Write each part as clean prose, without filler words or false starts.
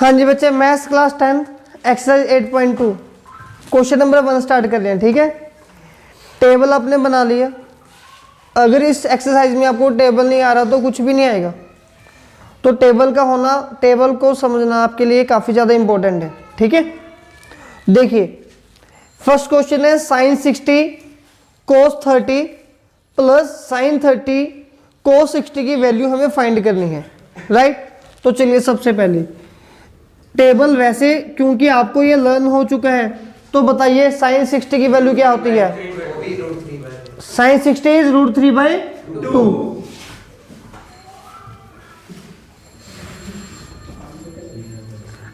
हाँ जी बच्चे, maths class 10 exercise 8.2 question number 1 start कर रहे हैं। ठीक है, टेबल आपने बना लिया। अगर इस एक्सरसाइज में आपको टेबल नहीं आ रहा तो कुछ भी नहीं आएगा। तो टेबल का होना, टेबल को समझना आपके लिए काफ़ी ज़्यादा इंपॉर्टेंट है। ठीक है, देखिए फर्स्ट क्वेश्चन है साइन 60 कोस 30 प्लस साइन 30 कोस 60 की वैल्यू हमें फाइंड करनी है। राइट, तो चलिए सबसे पहले टेबल, वैसे क्योंकि आपको ये लर्न हो चुका है तो बताइए साइन 60 की वैल्यू क्या होती है। Sine 60 is √3/2।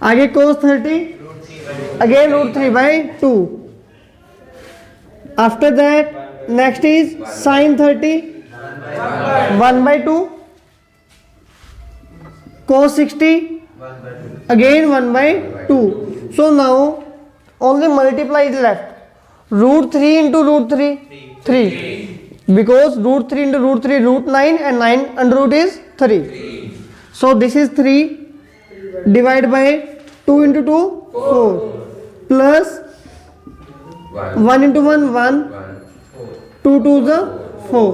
आगे cos 30 again √3/2। After that next is sine 30 1/2 cos 60 again 1/2. So now only multiply is left. √3 into √3 3, because √3 into √3 √9 and 9 under root is 3. So this is 3 divided by 2 into 2 4 plus 1 into 1 1 2 2 the 4.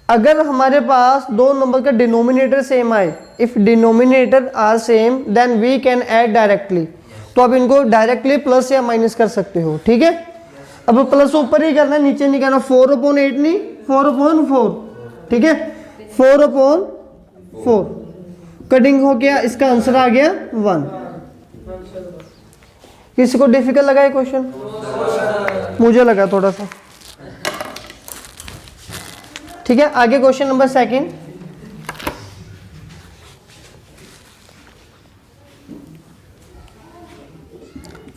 अगर हमारे पास दो नंबर का denominator same आए, if denominator are same then we can add directly. तो आप इनको directly plus या माइनस कर सकते हो। ठीक है, अब प्लस ऊपर ही करना, नीचे नहीं करना। 4/8 नहीं, 4/4। ठीक है, 4/4 कटिंग हो गया, इसका आंसर आ गया 1। किसी को डिफिकल्ट लगा ये क्वेश्चन? मुझे लगा थोड़ा सा। ठीक है, आगे क्वेश्चन नंबर 2।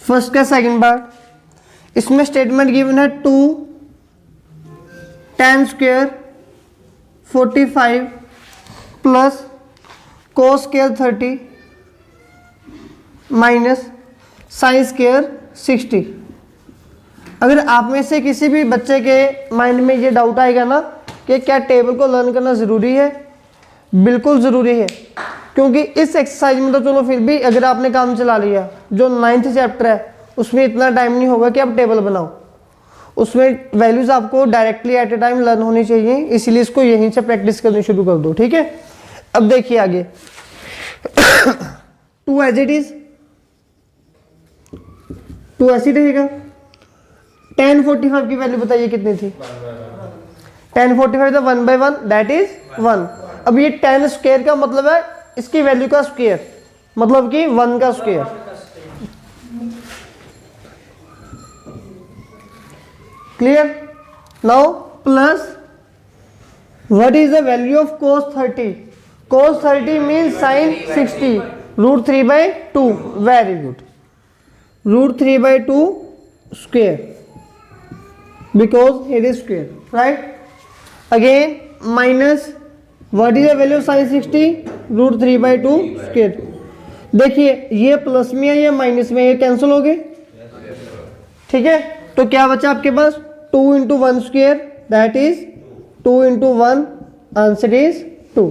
फर्स्ट का सेकंड पार्ट, इसमें स्टेटमेंट गिवन है 2 tan square 45 plus cos square 30 minus sine square 60। अगर आप में से किसी भी बच्चे के माइंड में ये डाउट आएगा ना कि क्या टेबल को लर्न करना ज़रूरी है, बिल्कुल ज़रूरी है। क्योंकि इस एक्सरसाइज में तो चलो फिर भी अगर आपने काम चला लिया, जो 9th चैप्टर है उसमें इतना टाइम नहीं होगा कि आप टेबल बनाओ। उसमें वैल्यूज़ आपको directly at A time learn होनी चाहिए, इसीलिए इसको यहीं से प्रैक्टिस करनी शुरू कर दो। ठीक है, अब देखिए आगे 2 एज इट इज, 2 ऐसी रहेगा। tan 45 की वैल्यू बताइए कितनी थी? tan 45 था 1/1 दैट इज 1। अब ये tan स्क्वायर का मतलब है इसकी वैल्यू का स्क्वायर, मतलब कि 1 का square. Clear? Now plus what is the value of cos 30? cos 30 mean sin 60 √3/2। Very good, √3/2 square, because it is square. Right, again minus what is the value of sin 60 √3/2 square. देखिए ये plus में है, ये minus में, ये cancel हो गए। ठीक है, तो क्या बचा आपके पास? 2 into 1 square that is 2 into 1, answer is 2।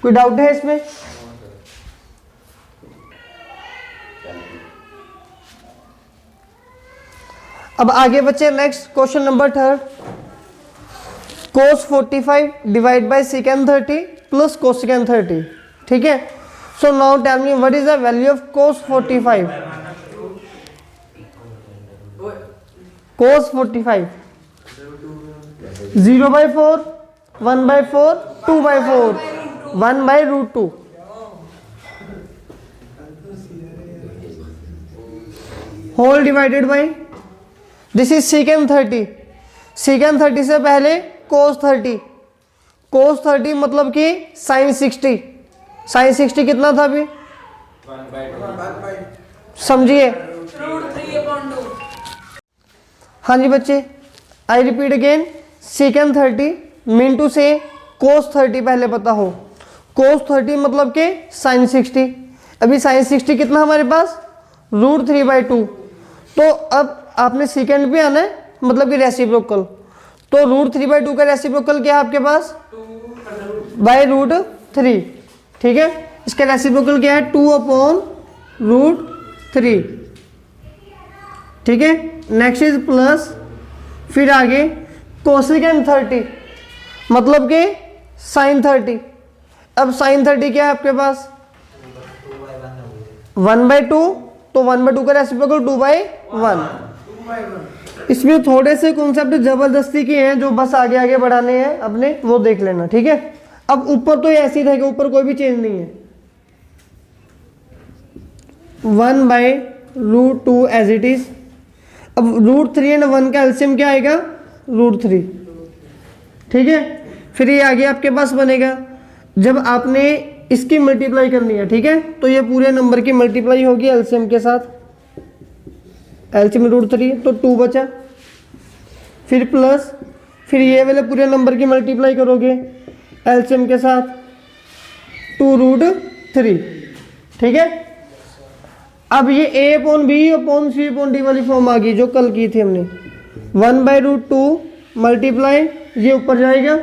कोई डाउट है इसमें? अब आगे बचे next question number 3। cos 45 divide by secant 30 plus cosecant 30। ठीक है, so now tell me what is the value of cos 45? cos 45 0/4 1/4 2/4 1/√2। Whole divided by, this is secant 30। secant 30 से पहले cos 30, cos 30 मतलब कि sin 60। sin 60 कितना था अभी? समझिए। हाँ जी बच्चे, I repeat again, secant 30 mean to से cos 30 पहले पता हो। cos 30 मतलब के sin 60। अभी sin 60 कितना हमारे पास? √3/2। तो अब आपने secant भी आना है, मतलब कि रेसिप्रोकल। तो √3/2 का रेसिप्रोकल क्या है आपके पास? √3। ठीक है। इसका रेसिप्रोकल क्या है, 2/√3, ठीक है। नेक्स्ट इज प्लस, फिर आगे कोसेकेंड 30 मतलब कि साइन 30। अब साइन 30 क्या है आपके पास, 1/2, तो 1/2 का रेसिप्रोकल 2/1। इसमें थोड़े से कॉन्सेप्ट जबरदस्ती के हैं जो बस आगे आगे बढ़ाने हैं अपने, वो देख लेना, ठीक है। अब ऊपर तो ये ऐसे ही रहेगा, ऊपर कोई भी चेंज नहीं है, 1/√2 एज इट इज। अब √3 एंड 1 का एलसीएम क्या आएगा, √3, ठीक है। फिर ये आगे आपके पास बनेगा, जब आपने इसकी मल्टीप्लाई करनी है, ठीक है, तो ये पूरे नंबर की मल्टीप्लाई होगी एलसीएम के साथ, एलसीएम √3 तो 2 बचा, फिर प्लस, फिर ये वाले पूरे नंबर की मल्टीप्लाई करोगे एलसीएम के साथ 2√3, ठीक है। अब ये A/B/C/D वाली फॉर्म आ गई जो कल की थी हमने, 1/√2 मल्टीप्लाई, ये ऊपर जाएगा,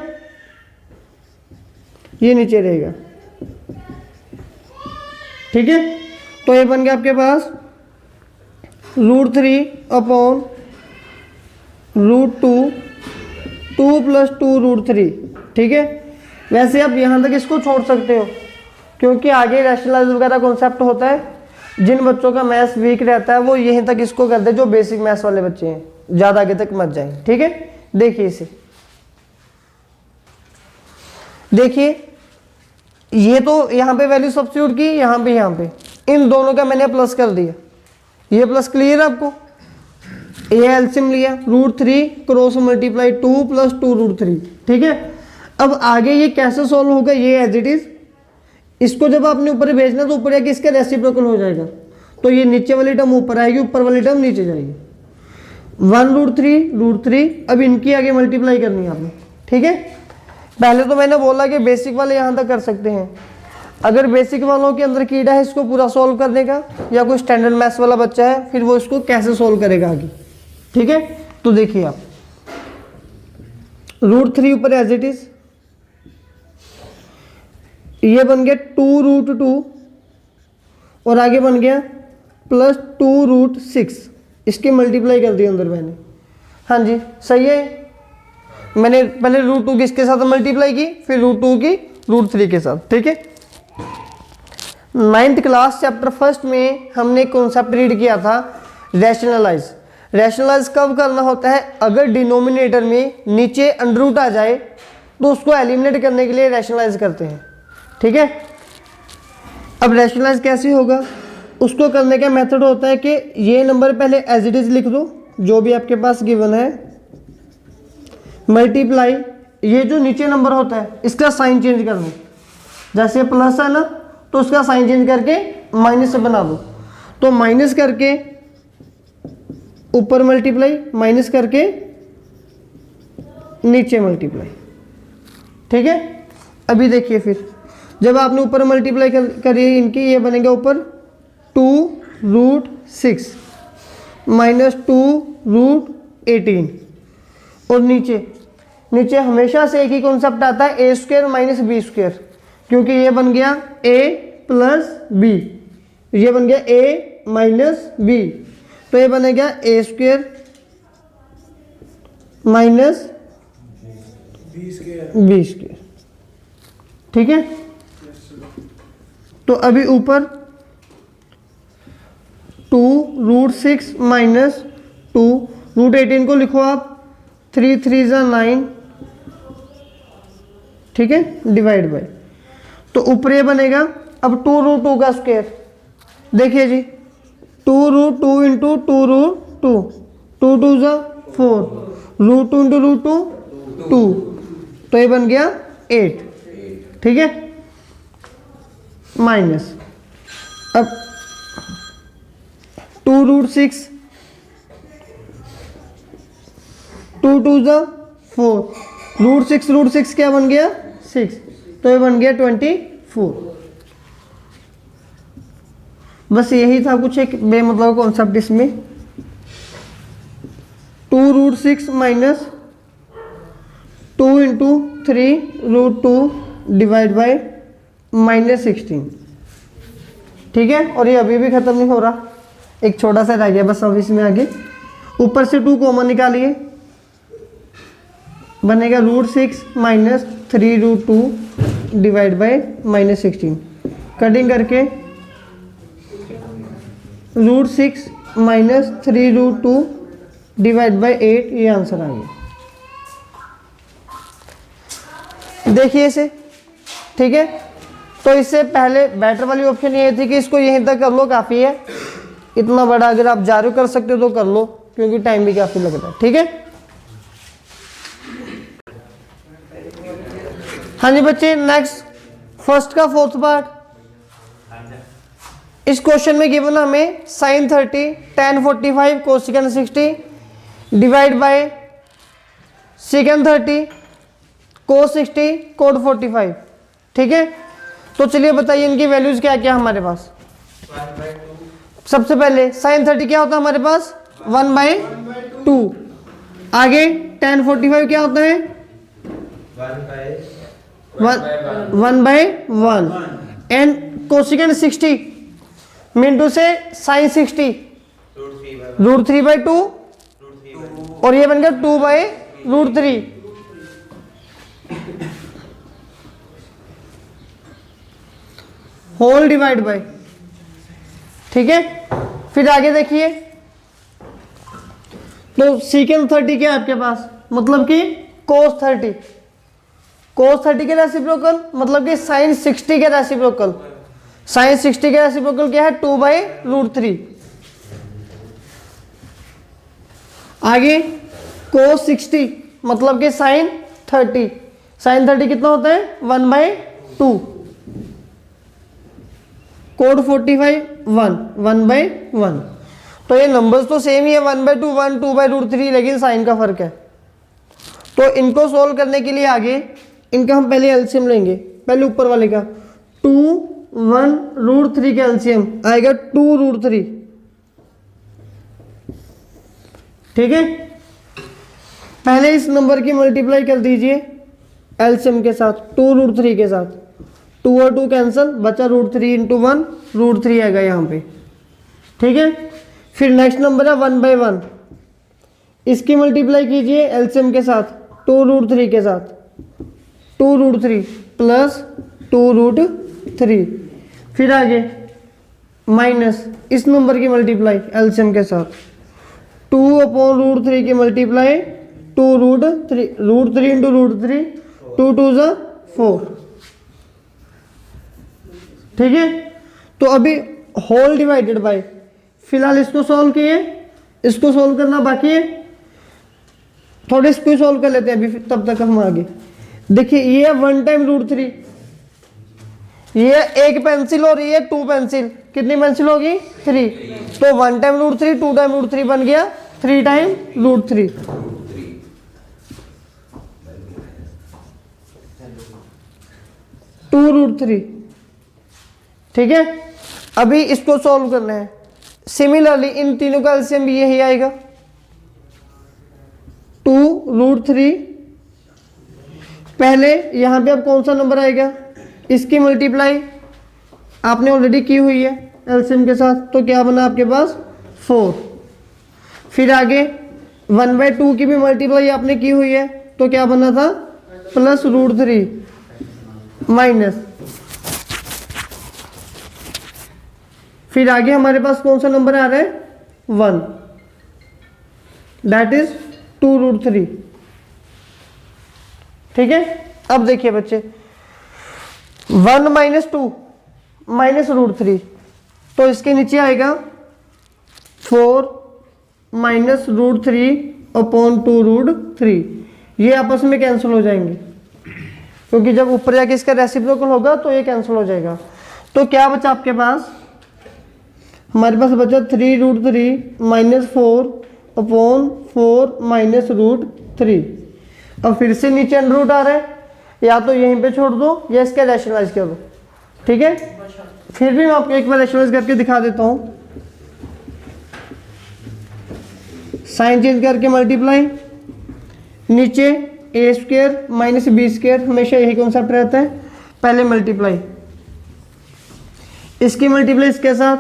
ये नीचे रहेगा, ठीक है। तो ये बन गया आपके पास √3/√2, 2 + 2√3, ठीक है। वैसे आप यहाँ तक इसको छोड़ सकते हो क्योंकि आगे रैशनलाइज वगैरह कॉन्सेप्ट होता है, जिन बच्चों का मैथ्स वीक रहता है वो यहीं तक इसको करते हैं, जो बेसिक मैथ्स वाले बच्चे हैं, ज़्यादा आगे तक मत जाएं, ठीक है। देखिए इसे, देखिए ये तो यहाँ पे वैल्यू सब्स्टिट्यूट की, यहाँ पे इन दोनों का मैंने प्लस कर दिया, ये प्लस क्लियर है आपको। ये एलसीएम लिया, √3 क्रॉस मल्टीप्लाई 2 + 2√3, ठीक है। अब आगे ये कैसे सॉल्व होगा, ये एज इट इज, इसको जब आपने ऊपर भेजना तो ऊपर आके इसका रेसिप्रोकल हो जाएगा, तो ये नीचे वाली टर्म ऊपर आएगी, ऊपर वाली टर्म नीचे जाएगी, 1√3√3। अब इनकी आगे मल्टीप्लाई करनी है आपने, ठीक है। पहले तो मैंने बोला कि बेसिक वाले यहाँ तक कर सकते हैं, अगर बेसिक वालों के अंदर कीड़ा है इसको पूरा सॉल्व करने का, या कोई स्टैंडर्ड मैथ्स वाला बच्चा है फिर वो इसको कैसे सॉल्व करेगा आगे, ठीक है। तो देखिए आप √3 ऊपर एज इट इज, ये बन गया 2√2 और आगे बन गया प्लस 2√6, इसकी मल्टीप्लाई कर दी अंदर मैंने, हाँ जी सही है। मैंने पहले √2 किसके साथ मल्टीप्लाई की, फिर √2 की √3 के साथ, ठीक है। 9th क्लास चैप्टर 1 में हमने कॉन्सेप्ट रीड किया था रैशनलाइज। रैशनलाइज कब करना होता है, अगर डिनोमिनेटर में नीचे अंडर आ जाए तो उसको एलिमिनेट करने के लिए रैशनलाइज करते हैं, ठीक है। अब रैशनलाइज कैसे होगा, उसको करने का मेथड होता है कि ये नंबर पहले एज इट इज लिख दो जो भी आपके पास गिवन है, मल्टीप्लाई, ये जो नीचे नंबर होता है इसका साइन चेंज कर दो, जैसे प्लस है ना तो उसका साइन चेंज करके माइनस से बना दो, तो माइनस करके ऊपर मल्टीप्लाई, माइनस करके नीचे मल्टीप्लाई, ठीक है। अभी देखिए फिर जब आपने ऊपर मल्टीप्लाई करी इनकी, ये बनेगा ऊपर 2√6 माइनस 2√18, और नीचे हमेशा से एक ही कॉन्सेप्ट आता है a² - b², क्योंकि ये बन गया a + b, ये बन गया a - b, तो ये बनेगा a² - b², ठीक है। तो अभी ऊपर 2√6 माइनस 2√18 को लिखो आप, 3 3 = 9, ठीक है, डिवाइड बाय, तो ऊपर ये बनेगा। अब 2√2 का स्क्वायर देखिए जी, 2√2 × 2√2, 2 2 = 4, √2 × √2 2, तो ये बन गया 8, ठीक है, माइनस। अब 2√6, 2 2 = 4, √6 क्या बन गया 6, तो ये बन गया 24। बस यही था कुछ एक बेमतलब कॉन्सेप्ट इसमें। 2√6 माइनस 2 × 3√2 डिवाइड बाय -16, ठीक है। और ये अभी भी खत्म नहीं हो रहा, एक छोटा सा रह गया बस अब इसमें आगे। ऊपर से 2 कॉमन निकालिए, बनेगा √6 माइनस 3√2 डिवाइड बाय -16। कटिंग करके √6 माइनस 3√2 डिवाइड बाय 8, ये आंसर आ गया। देखिए इसे, ठीक है। तो इससे पहले बेटर वाली ऑप्शन ये थी कि इसको यहीं तक कर लो, काफ़ी है। इतना बड़ा अगर आप जारी कर सकते हो तो कर लो, क्योंकि टाइम भी काफ़ी लगता है, ठीक है। हाँ जी बच्चे, नेक्स्ट फर्स्ट का 4th पार्ट। इस क्वेश्चन में गिवन हमें sin 30, tan 45, cosecant 60 divide by secant 30, cos 60, cot 45, ठीक है। तो चलिए बताइए इनकी वैल्यूज क्या क्या हमारे पास। सबसे पहले sin 30 क्या होता है हमारे पास 1/2। आगे tan 45 क्या होता है 1/1। एंड cosecant 60 मिनटू से sin 60 √3/2, और ये बन गया 2/√3। होल डिवाइड बाय, ठीक है। फिर आगे देखिए, तो secant 30 क्या है आपके पास, मतलब कि cos 30, cos 30 के रेसिप्रोकल, मतलब कि sin 60 के रेसिप्रोकल। sin 60 के रेसिप्रोकल क्या है 2/√3। आगे cos 60 मतलब कि sin 30, sin 30 कितना होता है 1/2। cot 45 1/1। तो ये नंबर्स तो सेम ही है, 1/2 1 2/√3, लेकिन साइन का फर्क है। तो इनको सोल्व करने के लिए आगे इनका हम पहले एलसीएम लेंगे। पहले ऊपर वाले का 2 1√3 का एलसीएम आएगा 2√3, ठीक है। पहले इस नंबर की मल्टीप्लाई कर दीजिए एलसीएम के साथ, 2√3 के साथ। 2 और 2 कैंसिल, बचा √3 × 1, √3 आएगा यहाँ पे, ठीक है। फिर नेक्स्ट नंबर है 1/1, इसकी मल्टीप्लाई कीजिए एलसीएम के साथ 2√3 के साथ, 2√3 प्लस 2√3। फिर आगे माइनस इस नंबर की मल्टीप्लाई एलसीएम के साथ 2/√3 की मल्टीप्लाई 2√3, √3 × √3, 2 2 ज़ा 4, ठीक है। तो अभी होल डिवाइडेड बाय, फिलहाल इसको सॉल्व किए, इसको सॉल्व करना बाकी है। थोड़े इसको सॉल्व कर लेते हैं अभी, तब तक हम आगे। देखिए ये 1 टाइम √3, ये 1 पेंसिल और ये 2 पेंसिल, कितनी पेंसिल होगी 3। तो 1 टाइम √3, 2 टाइम √3 बन गया 3 टाइम √3। √3, ठीक है। अभी इसको सॉल्व करना है। सिमिलरली इन तीनों का एलसीएम भी यही आएगा 2√3। पहले यहां पे अब कौन सा नंबर आएगा, इसकी मल्टीप्लाई आपने ऑलरेडी की हुई है एलसीएम के साथ, तो क्या बना आपके पास 4। फिर आगे 1/2 की भी मल्टीप्लाई आपने की हुई है, तो क्या बना था प्लस √3 माइनस। फिर आगे हमारे पास कौन सा नंबर आ रहा है 1, दैट इज 2√3, ठीक है। अब देखिए बच्चे 1 - 2 -√3, तो इसके नीचे आएगा 4 -√3/2√3। ये आपस में कैंसिल हो जाएंगे, क्योंकि जब ऊपर जाके इसका रेसिप्रोकल होगा तो ये कैंसिल हो जाएगा। तो क्या बचा आपके पास, हमारे पास बचा 3√3 -4/4 -√3। अब फिर से नीचे अंडर आ रहा है, या तो यहीं पे छोड़ दो या इसका रैशनलाइज कर दो, ठीक है। फिर भी मैं आपको एक बार रैशनलाइज करके दिखा देता हूँ। साइन चेंज करके मल्टीप्लाई, नीचे a² - b² हमेशा यही कॉन्सेप्ट रहता है। पहले मल्टीप्लाई इसकी मल्टीप्लाई इसके साथ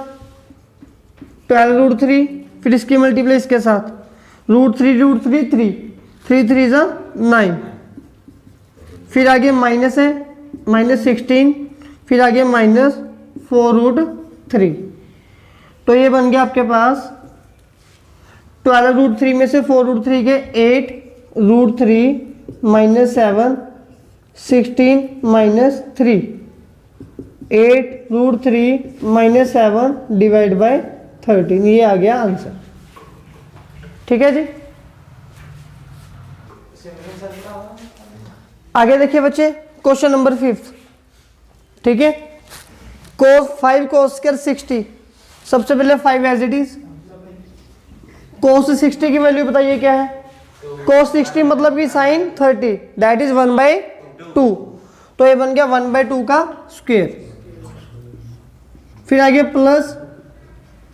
12√3, फिर इसकी मल्टीप्लाई इसके साथ √3 3, 3 3 ज़ा 9, फिर आगे माइनस है -16, फिर आगे -4√3। तो ये बन गया आपके पास 12√3 में से 4√3 के 8√3 -7 16 -3, 8√3 -7 डिवाइड बाय 13, ये आ गया आंसर। ठीक है जी। आगे देखिए बच्चे, क्वेश्चन नंबर 5। ठीक है, cos 60। सबसे पहले 5 एज इट इज। cos 60 की वैल्यू बताइए क्या है। cos 60 मतलब कि sin 30, दैट इज 1/2। तो ये बन गया 1/2 का स्क्वायर। फिर आगे प्लस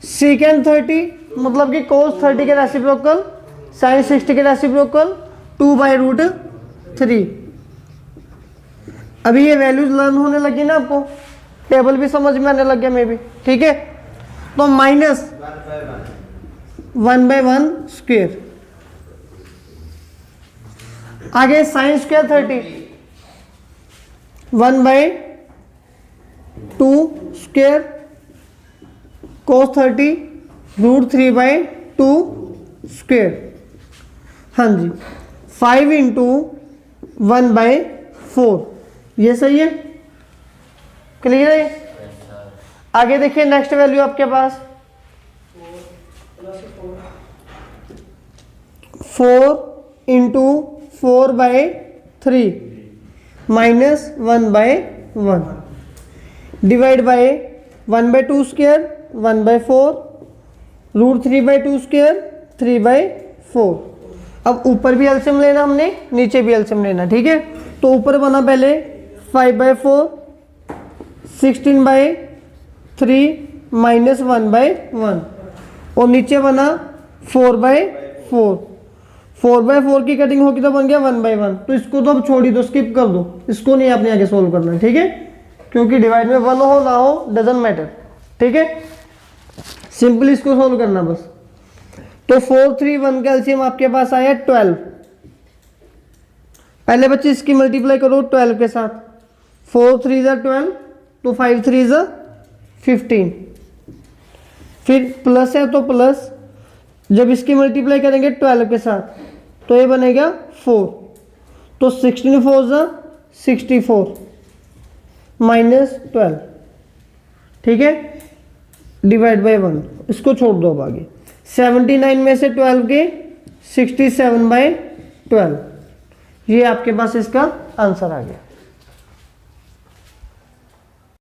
secant 30 मतलब कि cos 30 के रेसिप्रोकल sin 60 के रेसिप्रोकल 2/√3। अभी ये वैल्यूज लर्न होने लगी ना, आपको टेबल भी समझ में आने लग गया मे भी। ठीक है, तो माइनस 1/1 स्क्वायर। आगे sine square 30 1/2 square, cos 30 √3/2 square. हाँ जी, 5 × 1/4, ये सही है, क्लियर है। आगे देखिए नेक्स्ट वैल्यू आपके पास 4 × 4/3 -1/1 डिवाइड बाय 1/2 स्क्वायर 1/4 √3/2 स्क्वायर 3/4। अब ऊपर भी एलसीएम लेना हमने, नीचे भी एलसीएम लेना। ठीक है, तो ऊपर बना पहले 5/4 16/3 -1/1 और नीचे बना 4/4। 4/4 की कटिंग होगी तो बन गया 1/1। तो इसको तो अब छोड़ ही दो, स्किप कर दो, इसको नहीं आपने आगे सोल्व करना। ठीक है, क्योंकि डिवाइड में 1 हो ना हो डजंट मैटर। ठीक है, सिंपल इसको सोल्व करना बस। तो 4 3 1 का एलसीएम आपके पास आया 12। पहले बच्चे इसकी मल्टीप्लाई करो 12 के साथ। 4 3 ज़ा 12, तो 5 3 ज़ा 15। फिर प्लस है तो प्लस, जब इसकी मल्टीप्लाई करेंगे 12 के साथ तो ये बनेगा 4, तो 16 4 ज़ा 64 -12। ठीक है, डिवाइड बाय 1, इसको छोड़ दो अब आगे। 79 में से 12 के 67/12, ये आपके पास इसका आंसर आ गया।